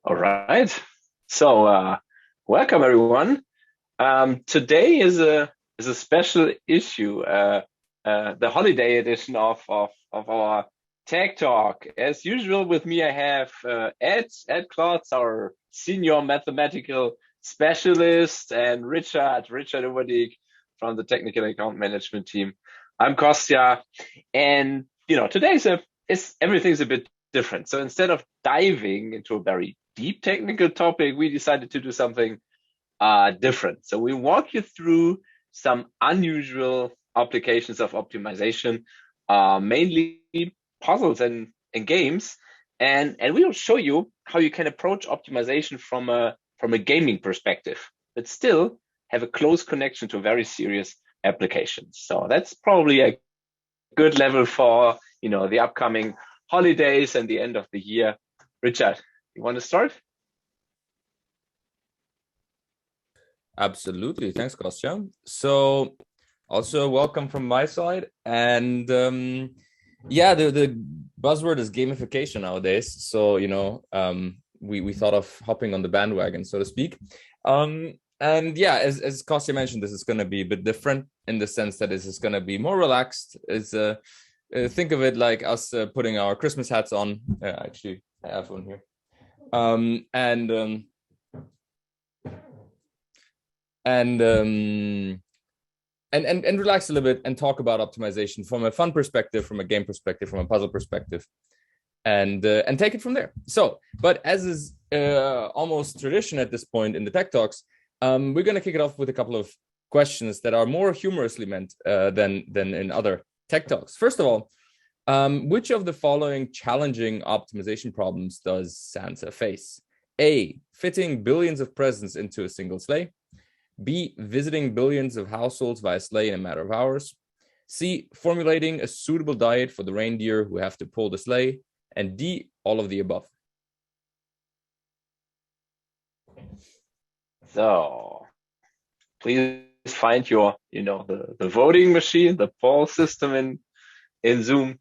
All right. So, welcome everyone. Today is a special issue, the holiday edition of our Tech Talk. As usual, with me I have Ed Klotz, our senior mathematical specialist, and Richard Oberdieck from the technical account management team. I'm Kostja, and today is everything's a bit different. So instead of diving into a very deep technical topic, we decided to do something different. So we walk you through some unusual applications of optimization, mainly puzzles and games, and we will show you how you can approach optimization from a gaming perspective, but still have a close connection to very serious applications. So that's probably a good level for the upcoming holidays and the end of the year. Richard, you want to start? Absolutely. Thanks, Kostja. So also welcome from my side. And yeah, the buzzword is gamification nowadays. So, we thought of hopping on the bandwagon, so to speak. And yeah, as Kostja mentioned, this is going to be a bit different in the sense that this is going to be more relaxed. Think of it like us putting our Christmas hats on. Actually, I have one here. And relax a little bit and talk about optimization from a fun perspective, from a game perspective, from a puzzle perspective, and take it from there. So, but as is almost tradition at this point in the Tech Talks, we're going to kick it off with a couple of questions that are more humorously meant than in other Tech Talks. First of all, which of the following challenging optimization problems does Santa face? A, fitting billions of presents into a single sleigh. B, visiting billions of households via sleigh in a matter of hours. C, formulating a suitable diet for the reindeer who have to pull the sleigh. And D, all of the above. So please find your, the voting machine, the poll system in Zoom.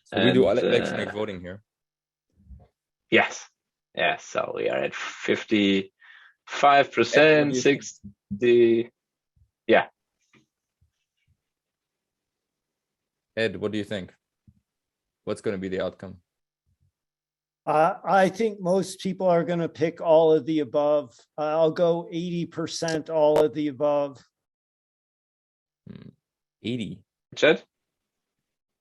So we do electronic voting here. Yes. So we are at 55%, 60. Yeah. Ed, what do you think? What's going to be the outcome? I think most people are going to pick all of the above. I'll go 80% all of the above. 80. Chad?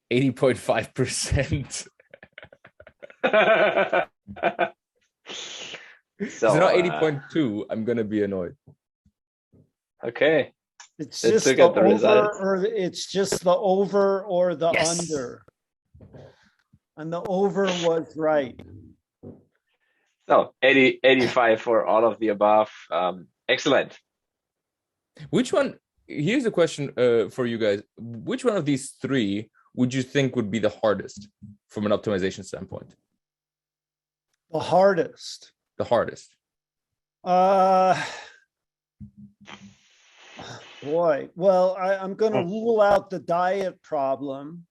80.5%. So it's not 80.2. I'm going to be annoyed. Okay. It's just the over, or it's just the over or the under. And the over was right. So 85 for all of the above. Excellent. Which one? Here's a question for you guys. Which one of these three would you think would be the hardest from an optimization standpoint? The hardest. The hardest. Boy. Well, I'm going to rule out the diet problem.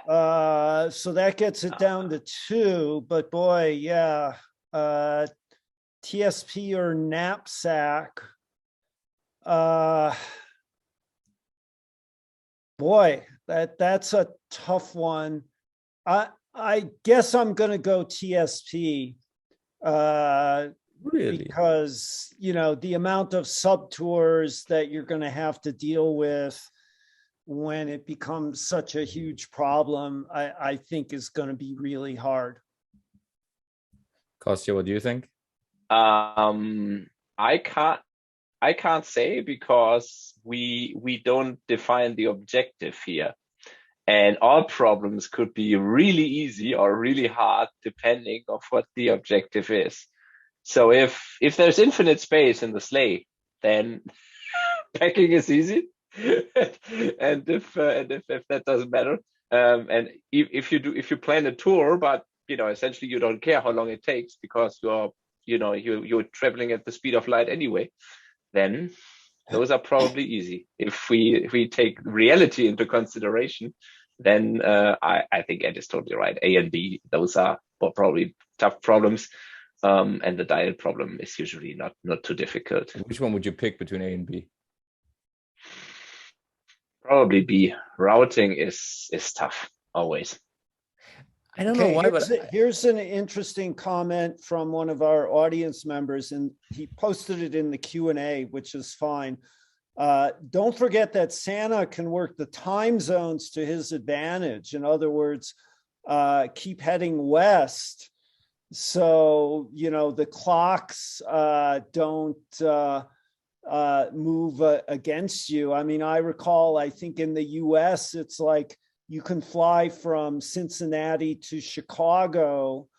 So that gets it down to 2, but boy, yeah. TSP or knapsack. Boy, that's a tough one. I guess I'm going to go TSP. Really? Because, the amount of subtours that you're going to have to deal with when it becomes such a huge problem, I think is going to be really hard. Kostja, what do you think? I can't say because we don't define the objective here. And all problems could be really easy or really hard depending on what the objective is. So if there's infinite space in the sleigh, then packing is easy. and if that doesn't matter, and if you plan a tour, but essentially you don't care how long it takes because you're traveling at the speed of light anyway, then those are probably easy. If we take reality into consideration, then I think Ed is totally right. A and B, those are or probably tough problems. And the diet problem is usually not too difficult. Which one would you pick between A and B? Probably B. Routing is tough always. I don't know why, but here's an interesting comment from one of our audience members, and he posted it in the Q&A, which is fine. Don't forget that Santa can work the time zones to his advantage. In other words, keep heading west. So, the clocks don't move against you. I mean, I recall, I think in the US, it's like you can fly from Cincinnati to Chicago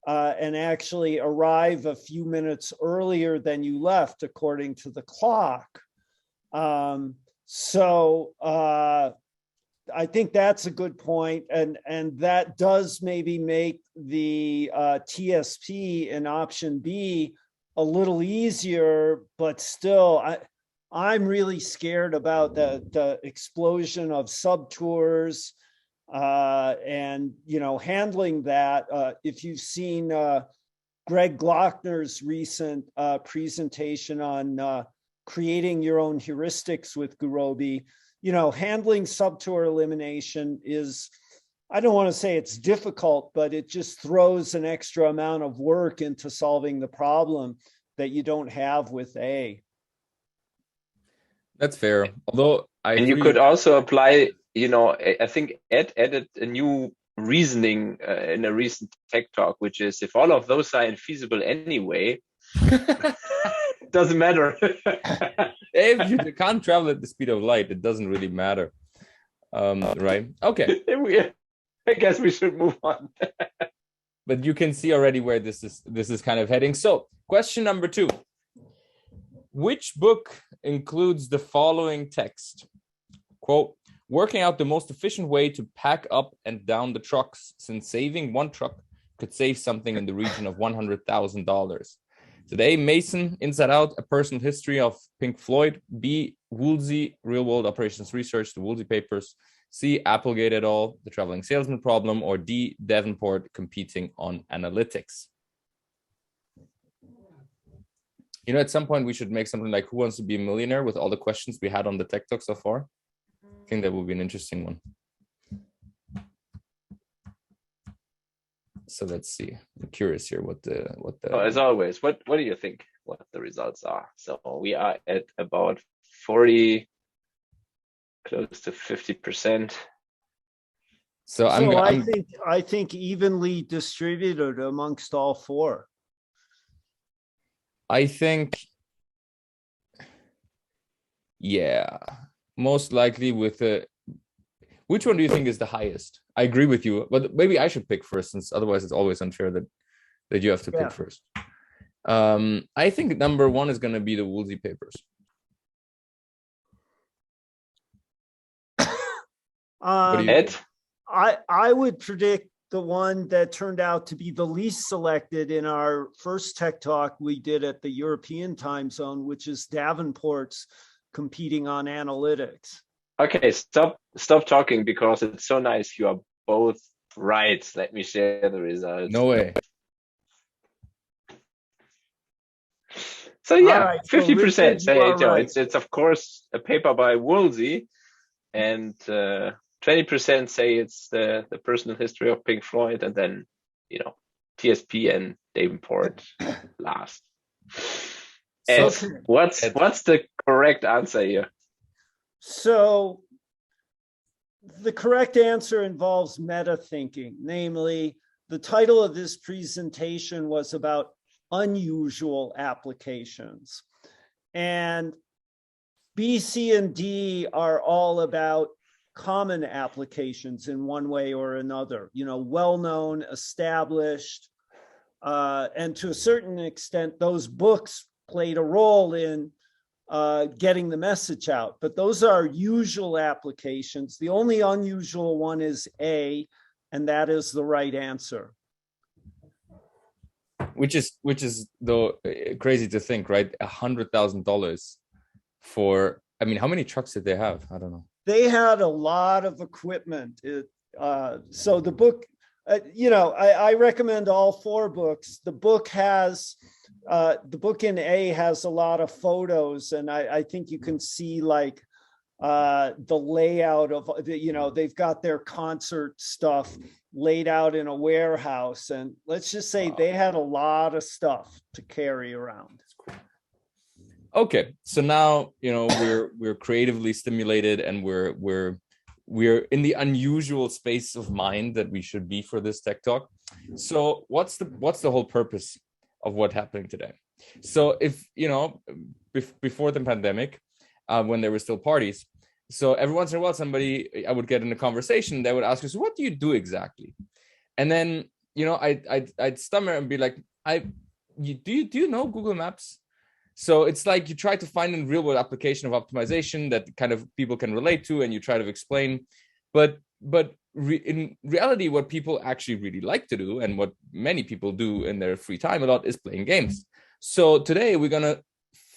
and actually arrive a few minutes earlier than you left, according to the clock. So I think that's a good point, and that does maybe make the TSP in option B a little easier, but still, I'm really scared about the explosion of subtours and handling that. If you've seen Greg Glockner's recent presentation on creating your own heuristics with Gurobi, handling subtour elimination is, I don't want to say it's difficult, but it just throws an extra amount of work into solving the problem that you don't have with A. That's fair. Although you could also apply, I think Ed added a new reasoning in a recent tech talk, which is if all of those are infeasible anyway, it doesn't matter. If you can't travel at the speed of light, it doesn't really matter. Right? Okay. I guess we should move on. But you can see already where this is kind of heading. So, question number 2. Which book includes the following text? Quote, working out the most efficient way to pack up and down the trucks, since saving one truck could save something in the region of $100,000. Today, Mason, Inside Out, A Personal History of Pink Floyd. B, Woolsey, Real World Operations Research, The Woolsey Papers. C, Applegate et al., The Traveling Salesman Problem. Or D, Davenport, Competing on Analytics. At some point we should make something like Who Wants to Be a Millionaire with all the questions we had on the Tech Talk so far. I think that would be an interesting one. So let's see. I'm curious here what the as always, what do you think what the results are? So we are at about 40, close to 50%. So I think evenly distributed amongst all 4. I think, yeah, most likely with which one do you think is the highest? I agree with you, but maybe I should pick first, since otherwise it's always unfair that you have to pick first. I think number 1 is going to be the Woolsey Papers. Ed? I would predict the one that turned out to be the least selected in our first tech talk we did at the European time zone, which is Davenport's Competing on Analytics. Okay, stop talking, because it's so nice. You are both right. Let me share the results. No way. So yeah, right, 50% say right. it's of course a paper by Woolsey, and 20% say it's the personal history of Pink Floyd, and then TSP and Davenport last. And what's the correct answer here? So the correct answer involves meta thinking. Namely, the title of this presentation was about unusual applications. And B, C, and D are all about common applications in one way or another, well-known, established, and to a certain extent, those books played a role in getting the message out. But those are usual applications. The only unusual one is A, and that is the right answer. Which is though crazy to think, right? $100,000 for, how many trucks did they have? I don't know. They had a lot of equipment. So the book, I recommend all 4 books. The book in A has a lot of photos, and I think you can see like the layout of, they've got their concert stuff laid out in a warehouse. And let's just say they had a lot of stuff to carry around. Okay, so now we're creatively stimulated, and we're in the unusual space of mind that we should be for this tech talk. So what's the whole purpose of what's happening today? So if before the pandemic, when there were still parties, so every once in a while I would get in a conversation, they would ask us, what do you do exactly? And then I'd stammer and be like, do you know Google Maps? So it's like you try to find a real world application of optimization that kind of people can relate to, and you try to explain. But in reality, what people actually really like to do, and what many people do in their free time a lot, is playing games. So today we're going to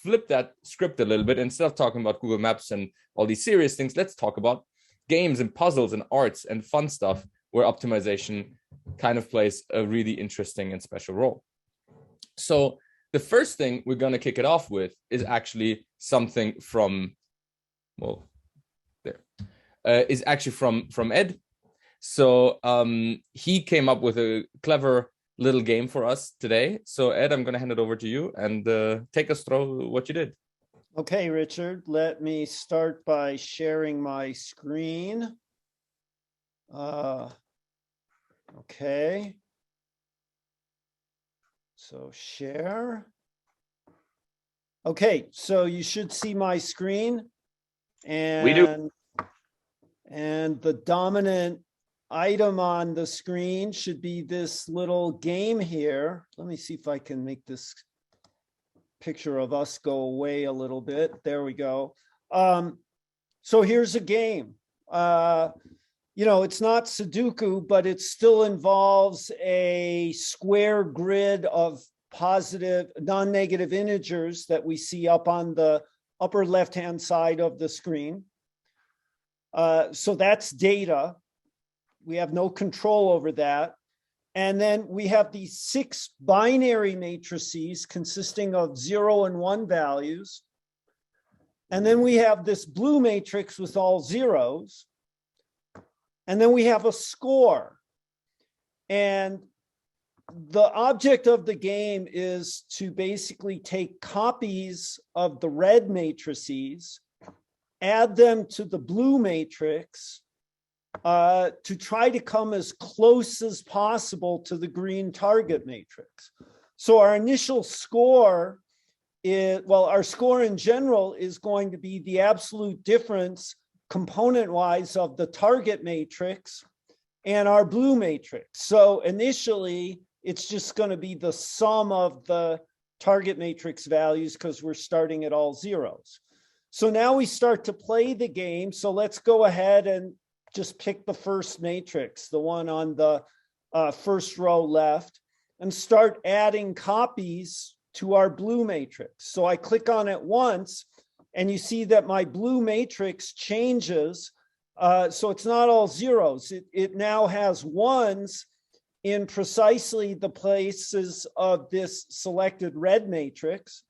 flip that script a little bit. Instead of talking about Google Maps and all these serious things, let's talk about games and puzzles and arts and fun stuff where optimization kind of plays a really interesting and special role. So the first thing we're going to kick it off with is actually something from Ed. So he came up with a clever little game for us today. So Ed, I'm going to hand it over to you and take us through what you did. Okay, Richard, let me start by sharing my screen. Okay. So share. Okay, so you should see my screen. And we do. And the dominant item on the screen should be this little game here. Let me see if I can make this picture of us go away a little bit. There we go. So here's a game. It's not Sudoku, but it still involves a square grid of positive, non-negative integers that we see up on the upper left-hand side of the screen. So that's data. We have no control over that. And then we have these 6 binary matrices consisting of 0 and 1 values. And then we have this blue matrix with all zeros. And then we have a score. And the object of the game is to basically take copies of the red matrices, add them to the blue matrix, to try to come as close as possible to the green target matrix. So our initial score our score in general is going to be the absolute difference component-wise of the target matrix and our blue matrix. So initially, it's just going to be the sum of the target matrix values because we're starting at all zeros. So now we start to play the game. So let's go ahead and just pick the first matrix, the one on the first row left, and start adding copies to our blue matrix. So I click on it once, and you see that my blue matrix changes. So it's not all zeros. It now has ones in precisely the places of this selected red matrix.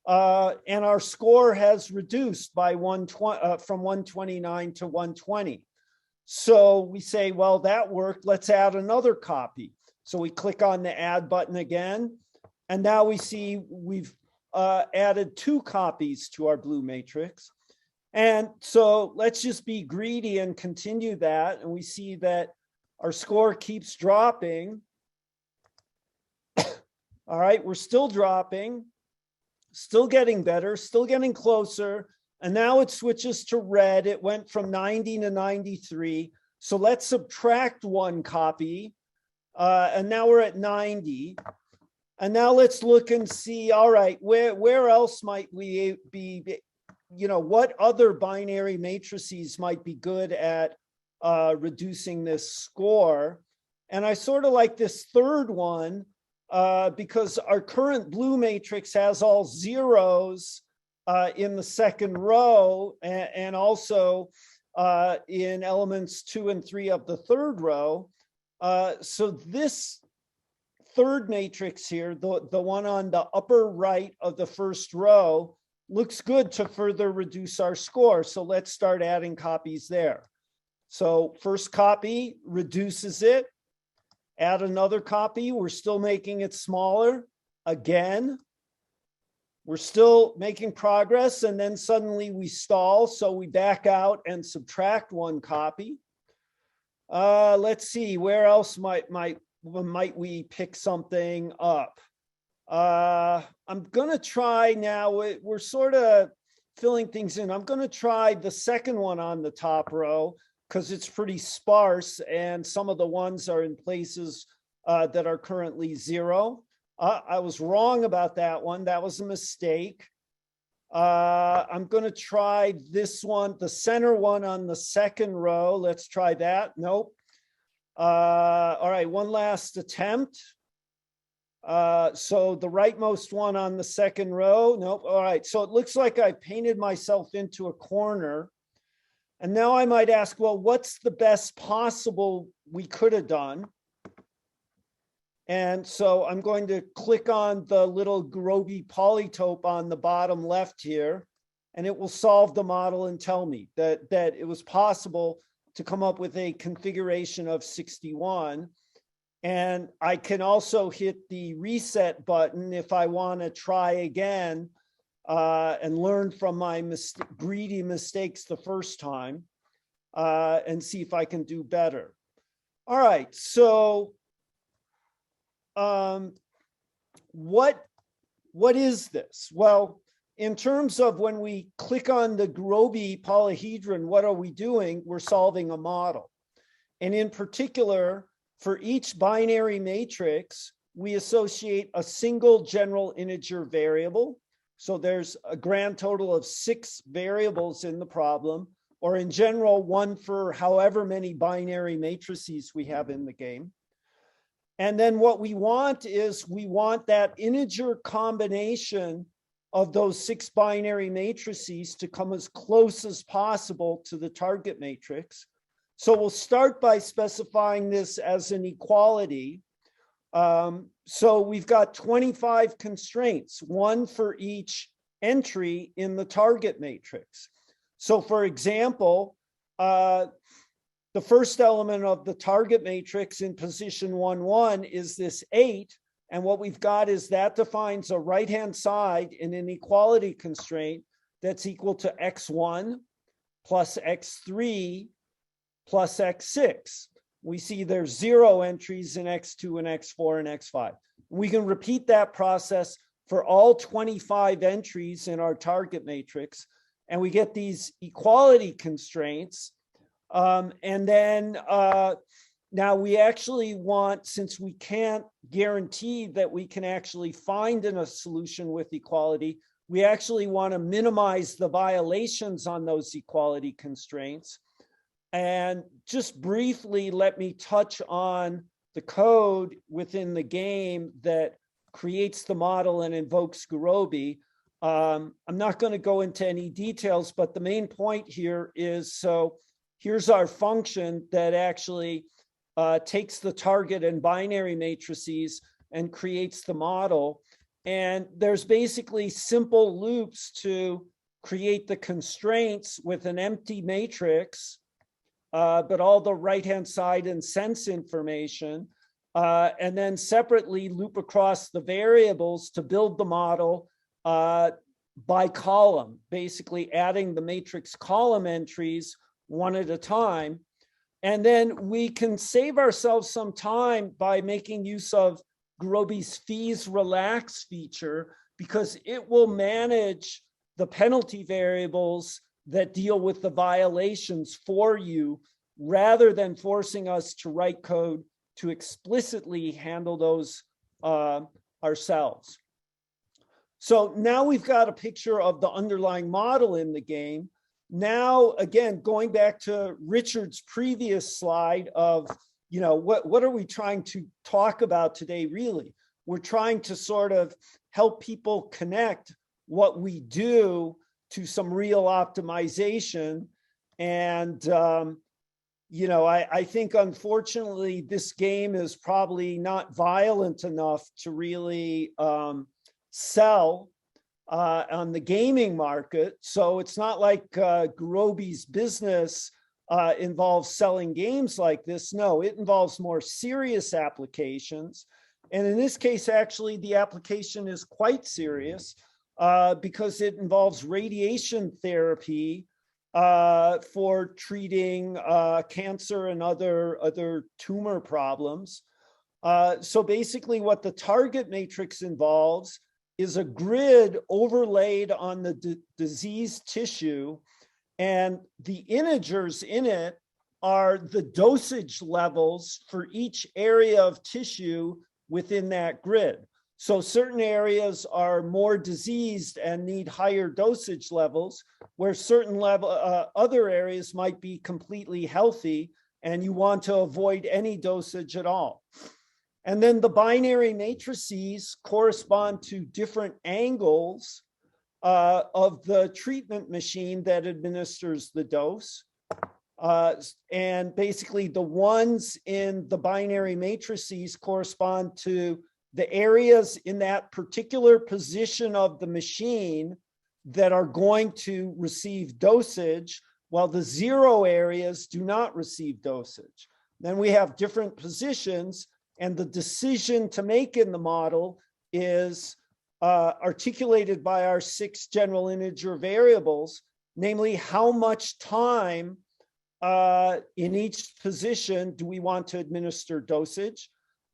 And our score has reduced by from 129 to 120. So we say, well, that worked. Let's add another copy. So we click on the add button again. And now we see we've added 2 copies to our blue matrix. And so let's just be greedy and continue that. And we see that our score keeps dropping. All right, we're still dropping, still getting better, still getting closer. And now it switches to red. It went from 90 to 93. So let's subtract 1 copy. And now we're at 90. And now let's look and see, all right, where else might we be, what other binary matrices might be good at reducing this score? And I sort of like this third one because our current blue matrix has all zeros in the second row and also in elements 2 and 3 of the third row. So this third matrix here, the one on the upper right of the first row, looks good to further reduce our score. So let's start adding copies there. So first copy reduces it. Add another copy. We're still making it smaller. Again, we're still making progress, and then suddenly we stall. So we back out and subtract one copy. Let's see, where else might we pick something up? I'm gonna try now, we're sort of filling things in. I'm gonna try the second one on the top row because it's pretty sparse and some of the ones are in places that are currently 0. I was wrong about that one. That was a mistake. I'm gonna try this one, the center one on the second row. Let's try that. Nope. All right, one last attempt. So the rightmost one on the second row. Nope. All right. So it looks like I painted myself into a corner. And now I might ask, well, what's the best possible we could have done? And so I'm going to click on the little Gurobi polytope on the bottom left here, and it will solve the model and tell me that it was possible to come up with a configuration of 61. And I can also hit the reset button if I want to try again and learn from my greedy mistakes the first time and see if I can do better. All right, so what is this? Well, in terms of when we click on the Gurobi polyhedron, what are we doing? We're solving a model. And in particular, for each binary matrix, we associate a single general integer variable. So there's a grand total of 6 variables in the problem, or in general, 1 for however many binary matrices we have in the game. And then what we want is we want that integer combination of those 6 binary matrices to come as close as possible to the target matrix. So we'll start by specifying this as an equality. So we've got 25 constraints, 1 for each entry in the target matrix. So for example, the first element of the target matrix in position 1, 1 is this 8. And what we've got is that defines a right-hand side in an equality constraint that's equal to x1 plus x3 plus x6. We see there's 0 entries in x2 and x4 and x5. We can repeat that process for all 25 entries in our target matrix, and we get these equality constraints. And then now we actually want, since we can't guarantee that we can actually find a solution with equality, we actually want to minimize the violations on those equality constraints. And just briefly, let me touch on the code within the game that creates the model and invokes Gurobi. I'm not going to go into any details, but the main point here is, so here's our function that actually takes the target and binary matrices and creates the model. And there's basically simple loops to create the constraints with an empty matrix, but all the right-hand side and sense information, and then separately loop across the variables to build the model by column, basically adding the matrix column entries one at a time. And then we can save ourselves some time by making use of Gurobi's fees relax feature, because it will manage the penalty variables that deal with the violations for you, rather than forcing us to write code to explicitly handle those ourselves. So now we've got a picture of the underlying model in the game. Now, again, going back to Richard's previous slide of, you know, what are we trying to talk about today, really? We're trying to sort of help people connect what we do to some real optimization. And, I think unfortunately this game is probably not violent enough to really sell on the gaming market. So it's not like Gurobi's business involves selling games like this. No, it involves more serious applications. And in this case, actually, the application is quite serious because it involves radiation therapy for treating cancer and other tumor problems. So basically what the target matrix involves is a grid overlaid on the diseased tissue, and the integers in it are the dosage levels for each area of tissue within that grid. So certain areas are more diseased and need higher dosage levels, where certain other areas might be completely healthy and you want to avoid any dosage at all. And then the binary matrices correspond to different angles of the treatment machine that administers the dose. And basically the ones in the binary matrices correspond to the areas in that particular position of the machine that are going to receive dosage, while the 0 areas do not receive dosage. Then we have different positions, and the decision to make in the model is articulated by our 6 general integer variables, namely how much time in each position do we want to administer dosage.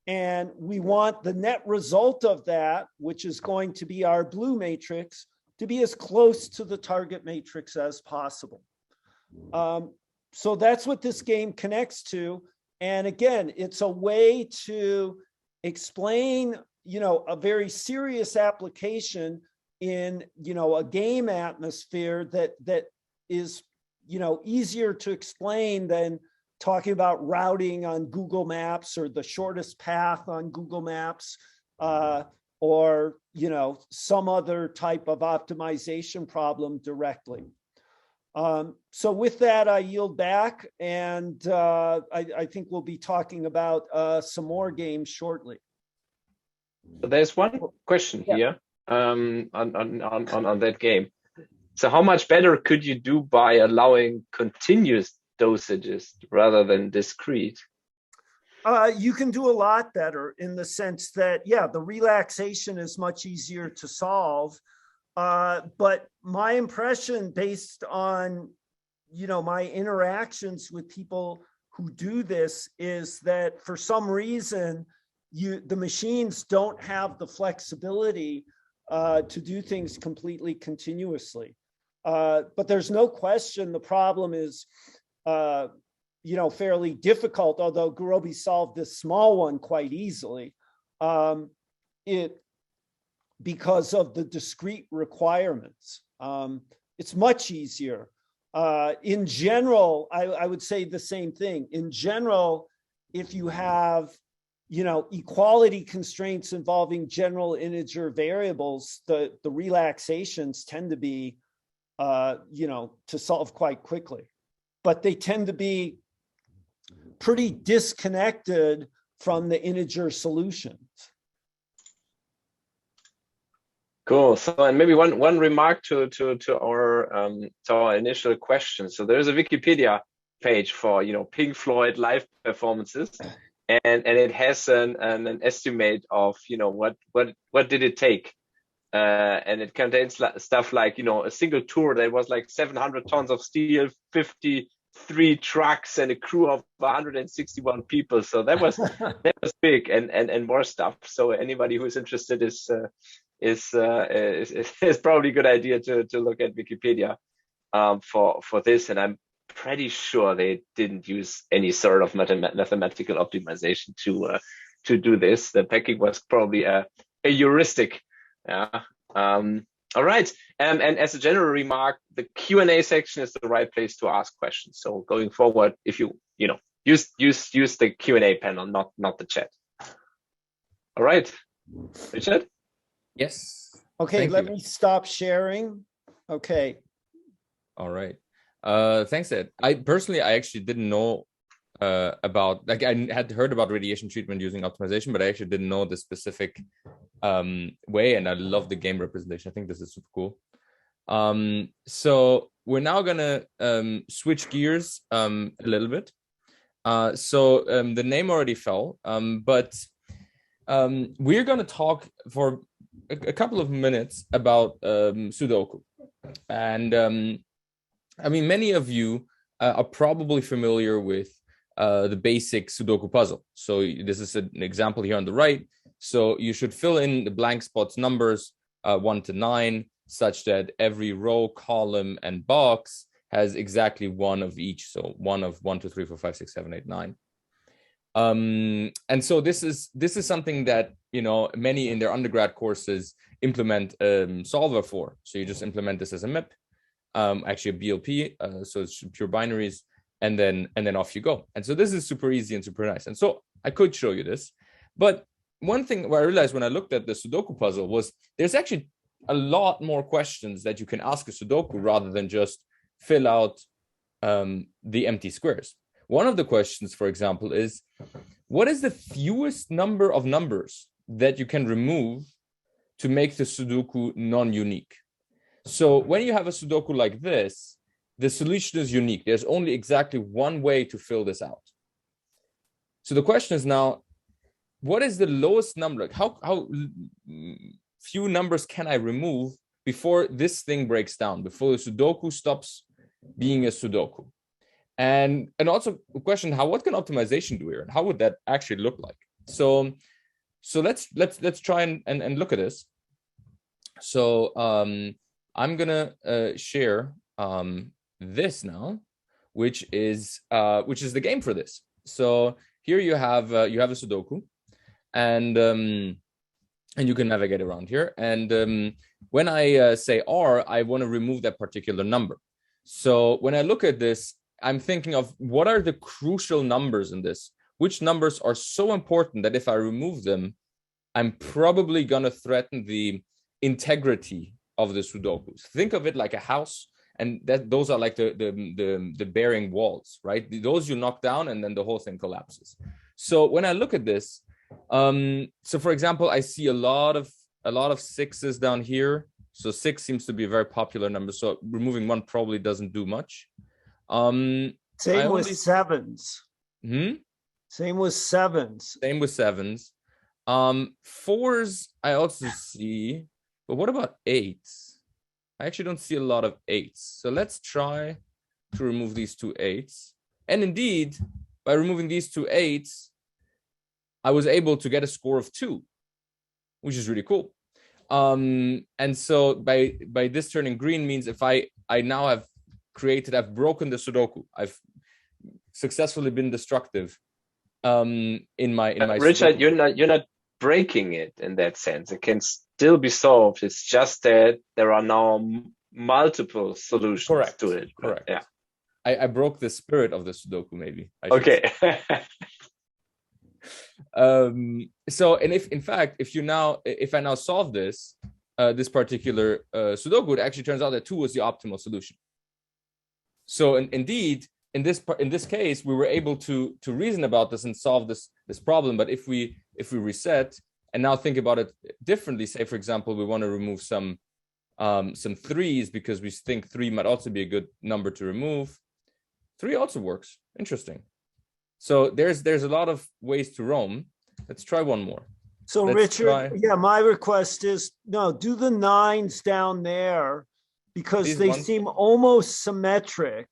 And we want the net result of that, which is going to be our blue matrix, to be as close to the target matrix as possible. So that's what this game connects to. And again, it's a way to explain, a very serious application in, a game atmosphere that is, easier to explain than talking about routing on Google Maps or the shortest path on Google Maps, or, some other type of optimization problem directly. So with that, I yield back, and I think we'll be talking about some more games shortly. There's one question here on that game. So how much better could you do by allowing continuous dosages rather than discrete? You can do a lot better in the sense that, the relaxation is much easier to solve. But my impression based on, my interactions with people who do this is that for some reason, the machines don't have the flexibility to do things completely continuously. But there's no question the problem is, fairly difficult, although Gurobi solved this small one quite easily. Because of the discrete requirements. It's much easier. In general, I would say the same thing. In general, if you have, equality constraints involving general integer variables, the relaxations tend to be, to solve quite quickly. But they tend to be pretty disconnected from the integer solutions. Cool. So, and maybe one remark to our initial question. So there's a Wikipedia page for Pink Floyd live performances, and it has an estimate of what did it take, and it contains stuff like a single tour that was like 700 tons of steel, 53 trucks, and a crew of 161 people. So that was big, and more stuff. So anybody who is interested is probably a good idea to look at Wikipedia for this. And I'm pretty sure they didn't use any sort of mathematical optimization to do this. The packing was probably a heuristic. Yeah. All right. And as a general remark, the Q&A section is the right place to ask questions. So going forward, if you use the Q&A panel, not the chat. All right, Richard. Yes. Okay, let me stop sharing. Okay. All right. Thanks, Ed. I actually didn't know about, like, I had heard about radiation treatment using optimization, but I actually didn't know the specific way, and I love the game representation. I think this is super cool. So we're now gonna switch gears a little bit. So the name already fell, but we're gonna talk for a couple of minutes about Sudoku. And I mean, many of you are probably familiar with the basic Sudoku puzzle. So this is an example here on the right. So you should fill in the blank spots numbers 1 to 9, such that every row, column, and box has exactly one of each. So 1 of 1, 2, 3, 4, 5, 6, 7, 8, 9. And so this is something that, you know, many in their undergrad courses implement solver for. So you just implement this as a MIP, actually a BLP, so it's pure binaries, and then off you go. And so this is super easy and super nice. And so I could show you this, but one thing where I realized when I looked at the Sudoku puzzle was there's actually a lot more questions that you can ask a Sudoku rather than just fill out the empty squares. One of the questions, for example, is what is the fewest number of numbers that you can remove to make the Sudoku non-unique? So when you have a Sudoku like this, the solution is unique. There's only exactly one way to fill this out. So the question is now, what is the lowest number? Like how few numbers can I remove before this thing breaks down, before the Sudoku stops being a Sudoku? And also a question, what can optimization do here? And how would that actually look like? So let's try and look at this. So I'm gonna share this now, which is the game for this. So here you have a Sudoku, and you can navigate around here. And when I say R, I want to remove that particular number. So when I look at this, I'm thinking of what are the crucial numbers in this? Which numbers are so important that if I remove them, I'm probably going to threaten the integrity of the Sudokus. Think of it like a house, and those are like the bearing walls, right? Those you knock down, and then the whole thing collapses. So when I look at this, so for example, I see a lot of sixes down here. So 6 seems to be a very popular number. So removing 1 probably doesn't do much. Same with sevens. Same with sevens. Same with sevens. 4s I also see, but what about 8s? I actually don't see a lot of 8s. So let's try to remove these 2 8s. And indeed, by removing these 2 8s, I was able to get a score of 2, which is really cool. And so by this turning green means if I now have I've broken the Sudoku. I've successfully been destructive in my Richard, Sudoku. you're not breaking it in that sense. It can still be solved. It's just that there are now multiple solutions to it. Correct. Yeah. I broke the spirit of the Sudoku, maybe. Okay. So, and if I now solve this particular Sudoku, it actually turns out that 2 was the optimal solution. So indeed, in this case, we were able to reason about this and solve this problem. But if we reset and now think about it differently, say for example, we want to remove some 3s because we think 3 might also be a good number to remove. 3 also works. Interesting. So there's a lot of ways to roam. Let's try one more. So Richard, my request is do the 9s down there, because they seem almost symmetric.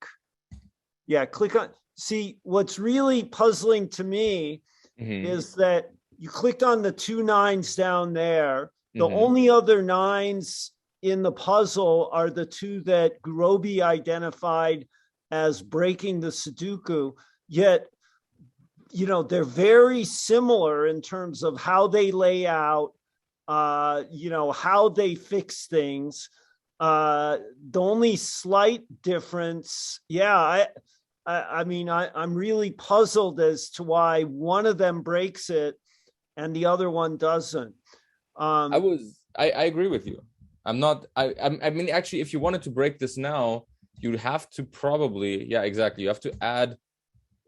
Yeah, click on. See, what's really puzzling to me is that you clicked on the 2 9s down there. The only other 9s in the puzzle are the 2 that Gurobi identified as breaking the Sudoku. Yet, they're very similar in terms of how they lay out, how they fix things. The only slight difference, I'm really puzzled as to why one of them breaks it and the other one doesn't. I agree with you. Actually, if you wanted to break this now, you'd have to probably, you have to add,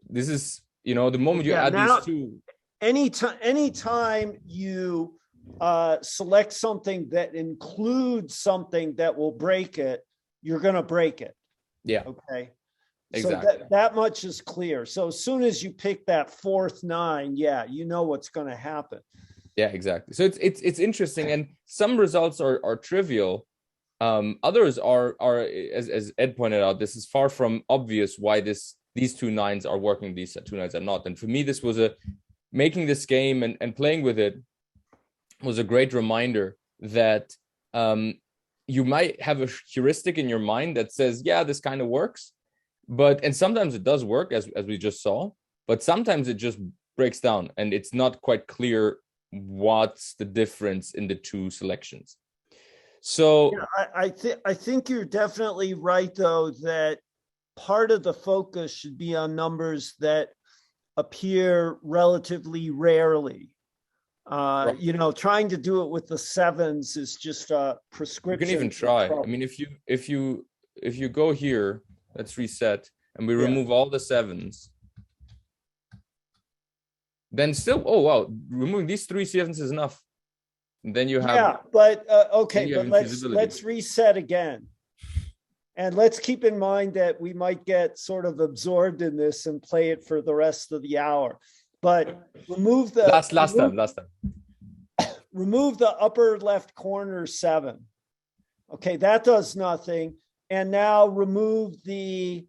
this is You know, the moment you add these two. Anytime you select something that includes something that will break it, you're going to break it. Yeah. Okay. Exactly. So that much is clear. So as soon as you pick that fourth 9, yeah, you know what's going to happen. Yeah, exactly. So it's interesting, and some results are trivial. Others are as Ed pointed out, this is far from obvious why these two 9s are working, these two 9s are not. And for me, this was making this game and playing with it was a great reminder that you might have a heuristic in your mind that says, yeah, this kind of works. And sometimes it does work, as we just saw, but sometimes it just breaks down and it's not quite clear what's the difference in the two selections. So yeah, I think you're definitely right, though, that part of the focus should be on numbers that appear relatively rarely. Right. You know, trying to do it with the 7s is just a prescription. You can even try. I mean, if you go here, let's reset, and we remove all the 7s. Then still, oh wow, removing these 3 7s is enough. And then you have but okay, but let's reset again. And let's keep in mind that we might get sort of absorbed in this and play it for the rest of the hour. But remove the last time. Remove the upper left corner 7. Okay, that does nothing. And now remove the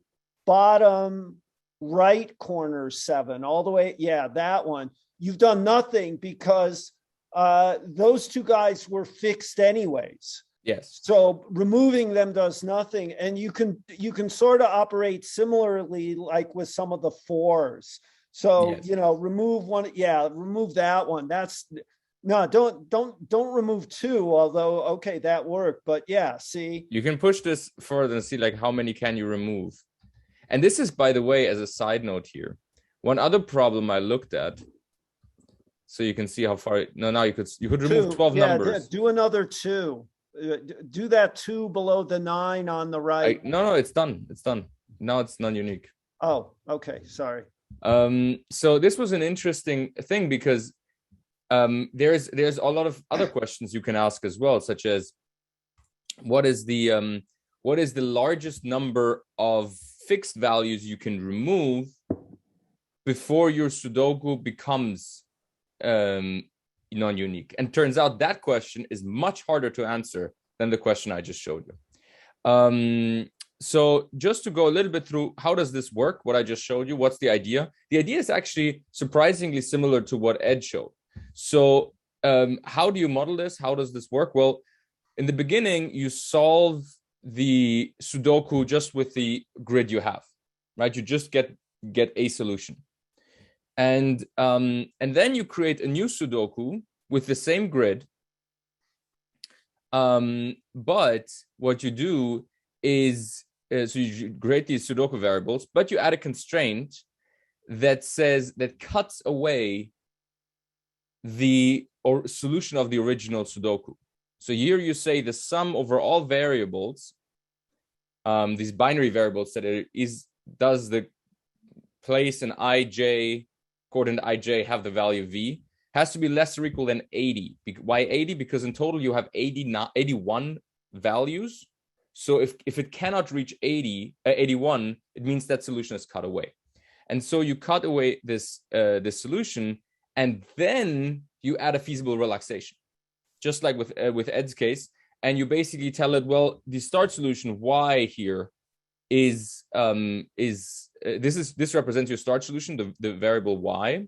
bottom right corner 7 all the way. Yeah, that one. You've done nothing because those two guys were fixed anyways. Yes. So removing them does nothing. And you can sort of operate similarly like with some of the 4s. So, yes. You know, remove one. Yeah, remove that one. No, don't remove 2, although, okay, that worked. But yeah, see. You can push this further and see like how many can you remove. And this is, by the way, as a side note here, one other problem I looked at. So you can see how far. Now you could remove 12 numbers. Do another 2. Do that 2 below the 9 on the right. No, it's done. It's done. Now it's non-unique. Oh, okay. Sorry. So this was an interesting thing because there's a lot of other questions you can ask as well, such as what is the largest number of fixed values you can remove before your Sudoku becomes non-unique? And turns out that question is much harder to answer than the question I just showed you. So just to go a little bit through how does this work, what I just showed you, what's the idea? The idea is actually surprisingly similar to what Ed showed. So how do you model this? How does this work? Well, in the beginning, you solve the Sudoku just with the grid you have, right? You just get a solution. And then you create a new Sudoku with the same grid. But what you do is, so you create these Sudoku variables, but you add a constraint that cuts away the solution of the original Sudoku. So here you say the sum over all variables, these binary variables that does the place in ij, coordinate ij have the value v, has to be less or equal than 80. Why 80? Because in total you have 81 values. So if it cannot reach 81, it means that solution is cut away. And so you cut away this solution, and then you add a feasible relaxation, just like with Ed's case. And you basically tell it, well, the start solution y here is this represents your start solution, the variable y,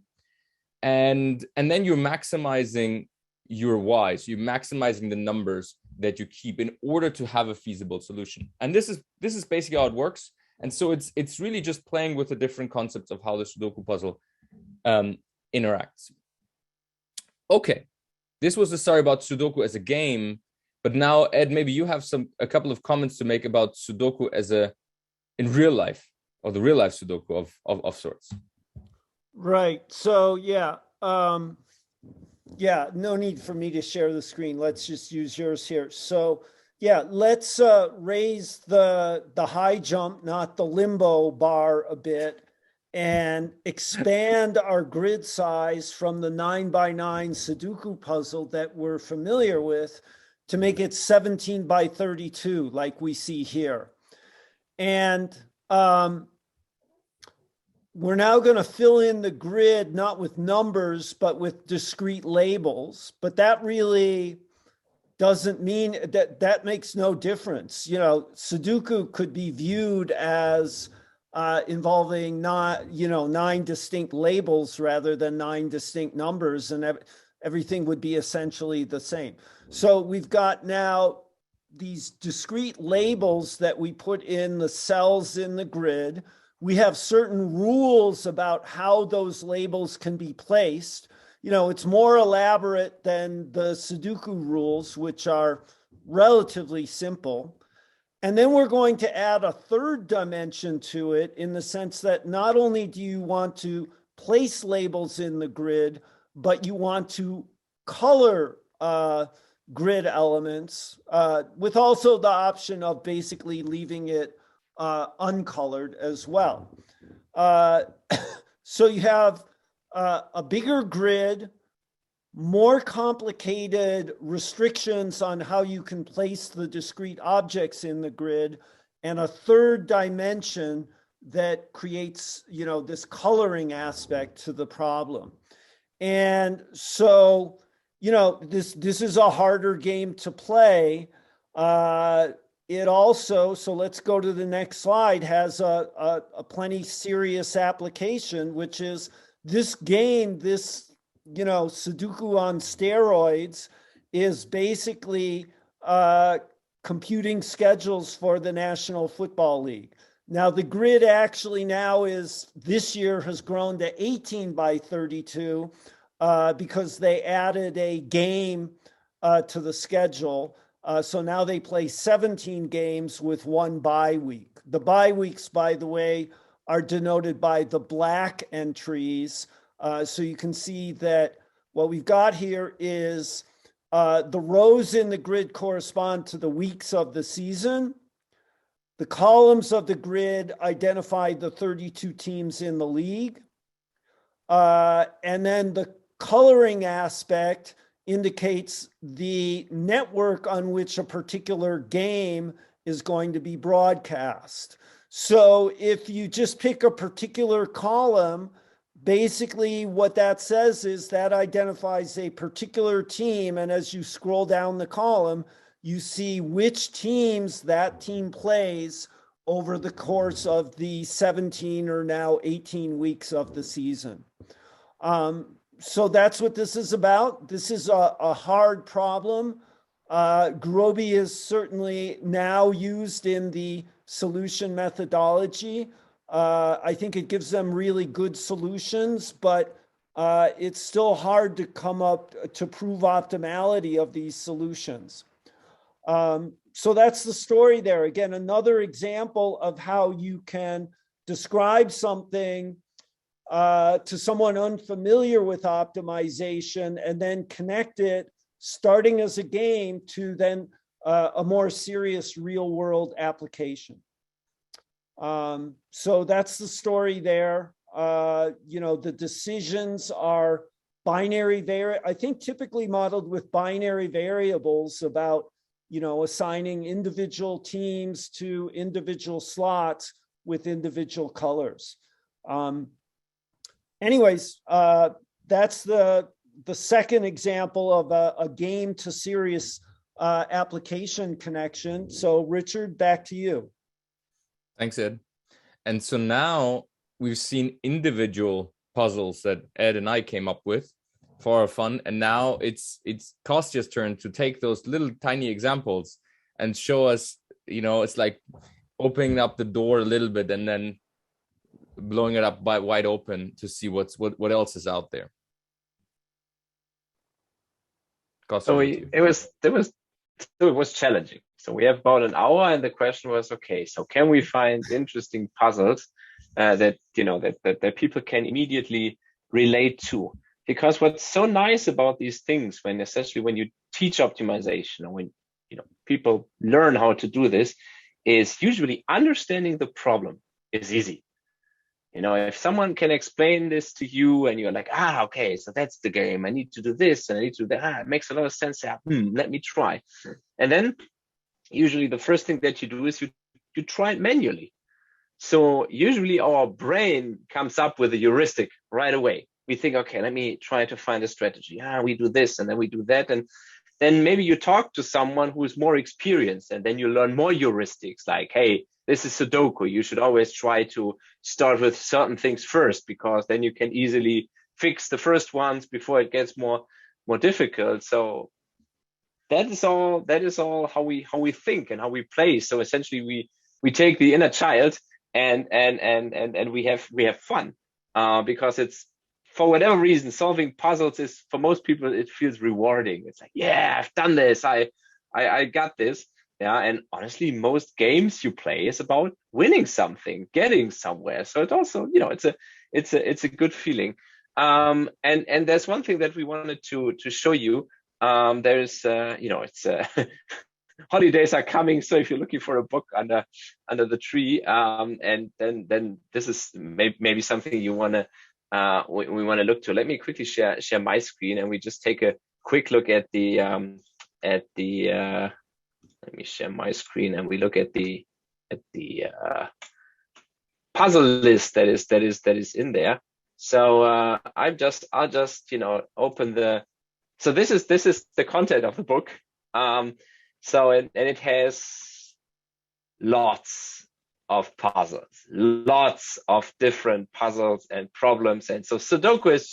and then you're maximizing your y. So you're maximizing the numbers that you keep in order to have a feasible solution. And this is basically how it works. And so it's really just playing with the different concepts of how the Sudoku puzzle interacts. Okay, this was the story about Sudoku as a game, but now Ed, maybe you have a couple of comments to make about Sudoku in real life, or the real life Sudoku of sorts. Right. So yeah. Yeah, no need for me to share the screen. Let's just use yours here. So yeah, let's raise the high jump, not the limbo bar, a bit. and expand our grid size from the 9x9 Sudoku puzzle that we're familiar with to make it 17 by 32, like we see here. And we're now going to fill in the grid, not with numbers, but with discrete labels. But that really doesn't mean that makes no difference. You know, Sudoku could be viewed as involving nine distinct labels rather than 9 distinct numbers, and everything would be essentially the same. So we've got now these discrete labels that we put in the cells in the grid. We have certain rules about how those labels can be placed. You know, it's more elaborate than the Sudoku rules, which are relatively simple. And then we're going to add a third dimension to it, in the sense that not only do you want to place labels in the grid, but you want to color grid elements with also the option of basically leaving it uncolored as well. So you have a bigger grid, more complicated restrictions on how you can place the discrete objects in the grid, and a third dimension that creates, you know, this coloring aspect to the problem. And so, you know, this is a harder game to play. It also, so let's go to the next slide, has a plenty serious application, which is this game, this, you know, Sudoku on steroids, is basically computing schedules for the National Football League. Now, the grid actually now is, this year has grown to 18 by 32 because they added a game to the schedule. So now they play 17 games with 1 bye week. The bye weeks, by the way, are denoted by the black entries. So you can see that what we've got here is the rows in the grid correspond to the weeks of the season. The columns of the grid identify the 32 teams in the league. And then the coloring aspect indicates the network on which a particular game is going to be broadcast. So if you just pick a particular column, basically what that says is that identifies a particular team. And as you scroll down the column, you see which teams that team plays over the course of the 17 or now 18 weeks of the season. So that's what this is about. This is a hard problem. Gurobi is certainly now used in the solution methodology. I think it gives them really good solutions, but it's still hard to come up to prove optimality of these solutions. So that's the story there. Again, another example of how you can describe something to someone unfamiliar with optimization and then connect it, starting as a game, to then a more serious real world application. So that's the story there. You know, the decisions are binary I think typically modeled with binary variables about, you know, assigning individual teams to individual slots with individual colors. Anyways, that's the second example of a game to serious application connection. So Richard, back to you. Thanks, Ed. And so now we've seen individual puzzles that Ed and I came up with for our fun. And now it's Kostja's turn to take those little tiny examples and show us, you know, it's like opening up the door a little bit and then blowing it up wide open to see what else is out there. Kostja, So it was challenging. So we have about an hour, and the question was, okay, so can we find interesting puzzles that, you know, that people can immediately relate to? Because what's so nice about these things, especially when you teach optimization, or when, you know, people learn how to do this, is usually understanding the problem is easy. if someone can explain this to you and you're like, okay, so that's the game. I need to do this and I need to do that. It makes a lot of sense. Yeah, let me try. And then usually the first thing that you do is you try it manually. So usually our brain comes up with a heuristic right away. We think, okay, let me try to find a strategy. We do this and then we do that. And then maybe you talk to someone who is more experienced, and then you learn more heuristics like, hey, this is Sudoku. You should always try to start with certain things first, because then you can easily fix the first ones before it gets more difficult. So that is all how we think and how we play. So essentially we take the inner child and we have fun, because it's, for whatever reason, solving puzzles is, for most people, it feels rewarding. It's like, yeah, I've done this. I got this. Yeah. And honestly, most games you play is about winning something, getting somewhere. So it also, it's a good feeling. And there's one thing that we wanted to show you. There's, it's holidays are coming. So if you're looking for a book under the tree, and then this is maybe something you want to, we want to look to. Let me quickly share my screen, and we just take a quick look at the let me share my screen, and we look at the puzzle list that is in there. So I'll just open the. So this is the content of the book. So and it has lots of puzzles, lots of different puzzles and problems, and so Sudoku is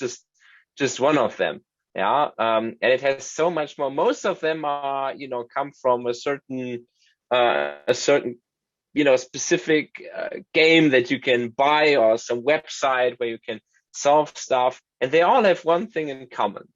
just one of them. Yeah, and it has so much more. Most of them are, come from a certain specific game that you can buy, or some website where you can solve stuff, and they all have one thing in common.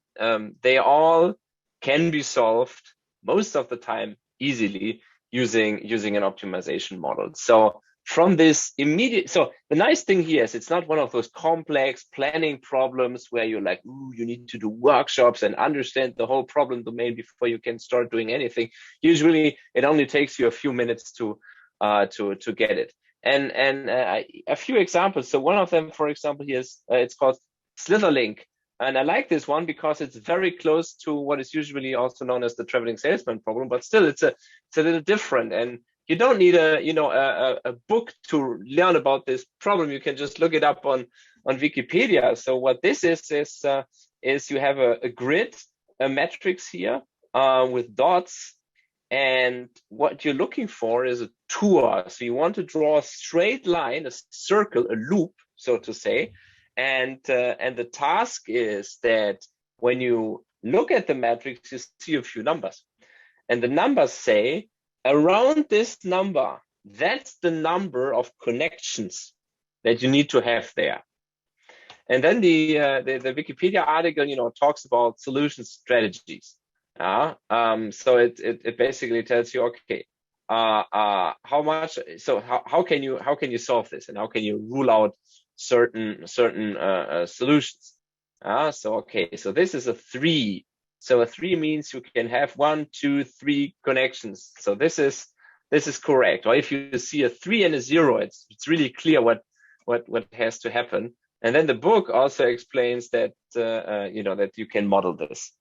They all can be solved most of the time easily using an optimization model. So from this immediate, so the nice thing here is it's not one of those complex planning problems where you're like, you need to do workshops and understand the whole problem domain before you can start doing anything. Usually it only takes you a few minutes to get it. And a few examples. So one of them, for example, here is it's called Slitherlink. And I like this one because it's very close to what is usually also known as the traveling salesman problem, but still it's a little different. And you don't need a book to learn about this problem. You can just look it up on Wikipedia. So what this is you have a grid, a matrix here with dots, and what you're looking for is a tour. So you want to draw a straight line, a circle, a loop, so to say. And the task is that when you look at the matrix, you see a few numbers, and the numbers say around this number, that's the number of connections that you need to have there. And then the Wikipedia article, talks about solution strategies. So it basically tells you, okay, how much. So how can you solve this, and how can you rule out certain solutions? So this is a 3. So a 3 means you can have 1, 2, 3 connections. So this is correct. Or if you see a 3 and a 0, it's really clear what has to happen. And then the book also explains that that you can model this.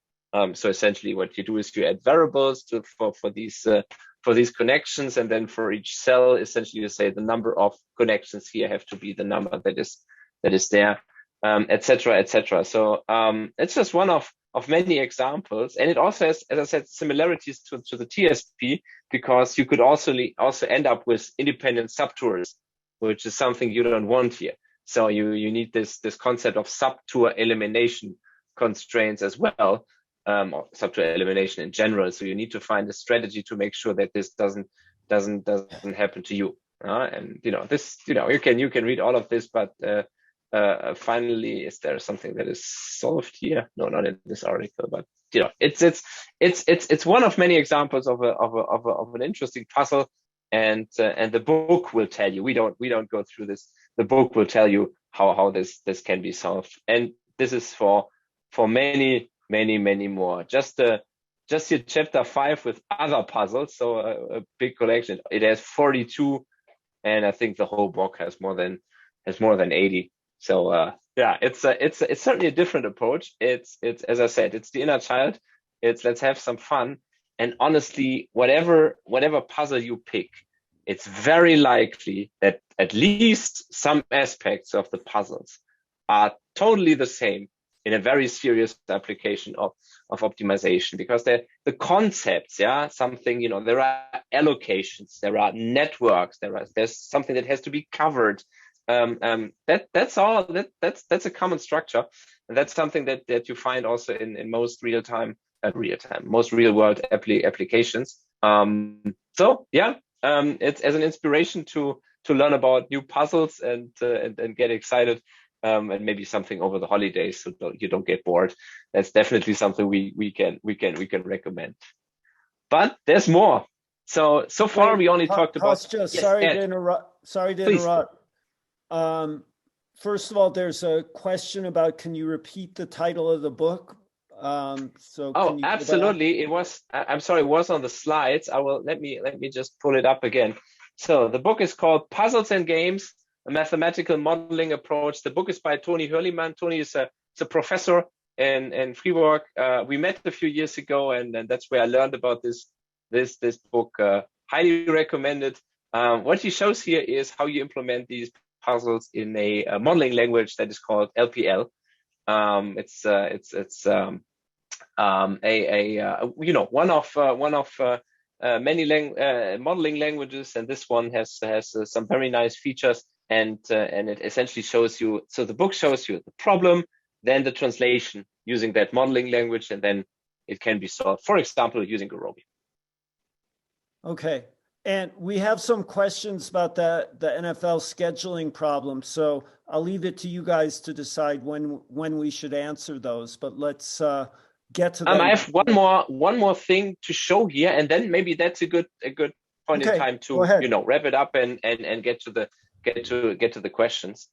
So essentially, what you do is you add variables for these connections, and then for each cell, essentially you say the number of connections here have to be the number that is there, etc., etc. So it's just one of many examples, and it also has, as I said, similarities to the TSP, because you could also end up with independent subtours, which is something you don't want here. So you need this concept of subtour elimination constraints as well. Or subtour elimination in general. So you need to find a strategy to make sure that this doesn't happen to you. And this, you can read all of this, but finally, is there something that is solved here? No, not in this article, but it's one of many examples of an interesting puzzle, and the book will tell you. We don't go through this. The book will tell you how this can be solved, and this is for many more. Just your chapter 5 with other puzzles, so a big collection. It has 42, and I think the whole book has more than has more than 80. So yeah, it's certainly a different approach. It's as I said, it's the inner child. It's let's have some fun. And honestly, whatever puzzle you pick, it's very likely that at least some aspects of the puzzles are totally the same in a very serious application of optimization, because the concepts, yeah, something, there are allocations, there are networks, there's something that has to be covered. That's all. That's a common structure, and that's something that you find also in most most real world applications. So yeah, it's as an inspiration to learn about new puzzles and get excited. And maybe something over the holidays so you don't get bored. That's definitely something we can recommend. But there's more. So far we only talked about. Kostja, Yes, sorry Ed. to interrupt. Please. First of all, there's a question about, can you repeat the title of the book? Oh, absolutely. It was. I'm sorry. It was on the slides. Let me just pull it up again. So the book is called Puzzles and Games: A Mathematical Modeling Approach. The book is by Tony Hurliman. Tony is a professor in Fribourg. We met a few years ago, and that's where I learned about this book. Highly recommended. What he shows here is how you implement these puzzles in a modeling language that is called LPL. It's one of many modeling languages, and this one has some very nice features, and it essentially shows you. So the book shows you the problem, then the translation using that modeling language, and then it can be solved, for example, using Gurobi. Okay. And we have some questions about the NFL scheduling problem. So I'll leave it to you guys to decide when we should answer those. But let's get to them. I have one more thing to show here, and then maybe that's a good point in time to wrap it up and get to the questions.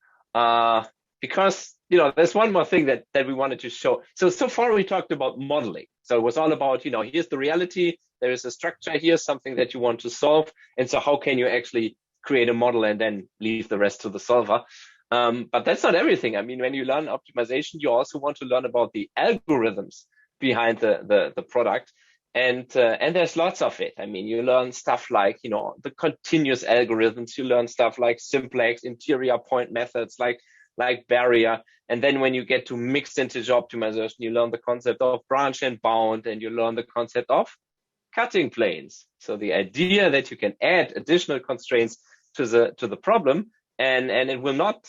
Because there's one more thing that we wanted to show. So far we talked about modeling. So it was all about here's the reality. There is a structure here, something that you want to solve. And so how can you actually create a model and then leave the rest to the solver? But that's not everything. I mean, when you learn optimization, you also want to learn about the algorithms behind the product. And there's lots of it. I mean, you learn stuff like, the continuous algorithms. You learn stuff like simplex, interior point methods, like barrier. And then when you get to mixed integer optimization, you learn the concept of branch and bound, and you learn the concept of cutting planes. So the idea that you can add additional constraints to the problem, and it will not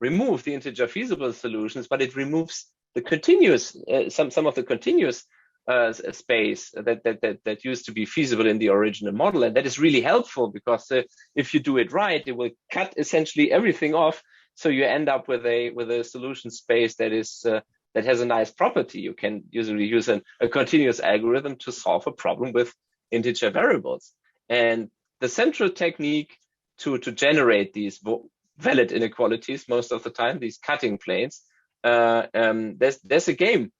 remove the integer feasible solutions, but it removes the continuous some of the continuous space that used to be feasible in the original model. And that is really helpful, because if you do it right, it will cut essentially everything off. So you end up with a solution space that is that has a nice property. You can usually use a continuous algorithm to solve a problem with integer variables. And the central technique to generate these valid inequalities, most of the time, these cutting planes, there's a game